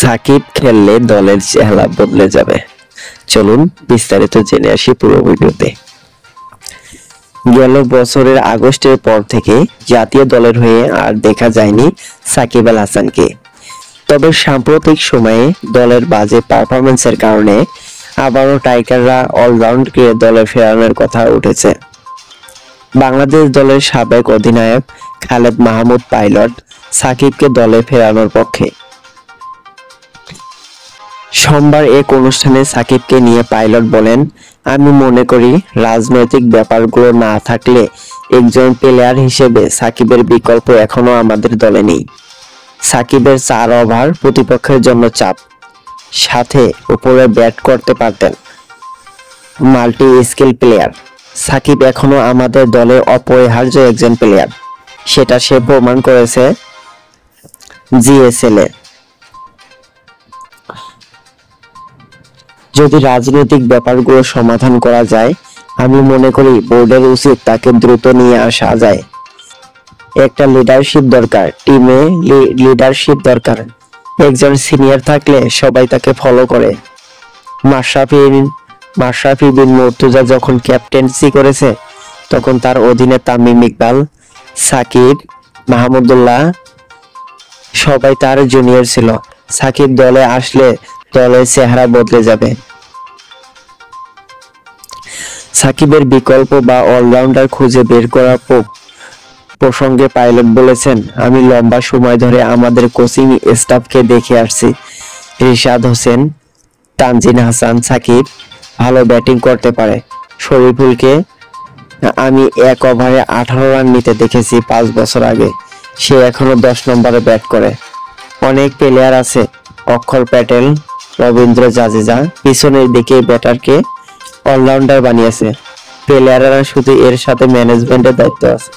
সাকিব খেললে দলের চেহারা বদলে যাবে। চলুন বিস্তারিত জেনে আসি পুরো ভিডিওতে। গেল বছরের আগস্টের পর থেকে জাতীয় দলের হয়ে আর দেখা যায়নি সাকিব আল হাসানকে। তবে সাম্প্রতিক সময়ে দলের বাজে পারফরম্যান্সের কারণে আবারও টাইগাররা অলরাউন্ডকে দলে ফেরানোর কথা উঠেছে। বাংলাদেশ দলের সাবেক অধিনায়ক খালেদ মাহমুদ পাইলট সাকিবকে দলে ফেরানোর পক্ষে। সোমবার এক অনুষ্ঠানে সাকিবকে নিয়ে পাইলট বলেন, আমি মনে করি রাজনৈতিক ব্যাপারগুলো না থাকলে একজন প্লেয়ার হিসেবে সাকিবের বিকল্প এখনো আমাদের দলে নেই। সাকিবের 4 ওভার প্রতিপক্ষের জন্য চাপ, সাথে উপরে ব্যাট করতে পারতেন, মাল্টি স্কিল প্লেয়ার। সাকিব এখনো আমাদের দলে অপরিহার্য একজন প্লেয়ার, সেটা সে প্রমাণ করেছে জিএসএল এ। যদি রাজনৈতিক ব্যাপারগুলো সমাধান করা যায়, আমি মনে করি বোর্ডের উচিত তাকে দ্রুত নিয়ে আসা যায়। একটা লিডারশিপ দরকার, টিমে লিডারশিপ দরকার। একজন সিনিয়র থাকলে সবাই তাকে ফলো করে। মাশরাফি বিন মুর্তজা যখন ক্যাপ্টেন্সি করেছে, তখন তার অধীনে তামিম ইকবাল, সাকিব, মাহমুদুল্লাহ সবাই তার জুনিয়র ছিল। সাকিব দলে আসলে দলের চেহারা বদলে যাবে। সাকিবের বিকল্প বা অলরাউন্ডার খুঁজে বের করার প্রসঙ্গে পাইলট বলেছেন, আমি লম্বা সময় ধরে আমাদের কোচিং স্টাফকে দেখে আসছি। রিশাদ হোসেন, তানজিন হাসান, সাকিব ভালো ব্যাটিং করতে পারে। শরীফুলকে আমি 1 ওভারে 18 রান নিতে দেখেছি 5 বছর আগে। সে এখনো 10 নম্বরে ব্যাট করে। অনেক প্লেয়ার আছে, অক্ষর প্যাটেল, রবীন্দ্র জাদেজা পিছনের দিকে ব্যাটারকে অলরাউন্ডার বানিয়েছে। প্লেয়াররা শুধু এর সাথে ম্যানেজমেন্টের দায়িত্ব আছে।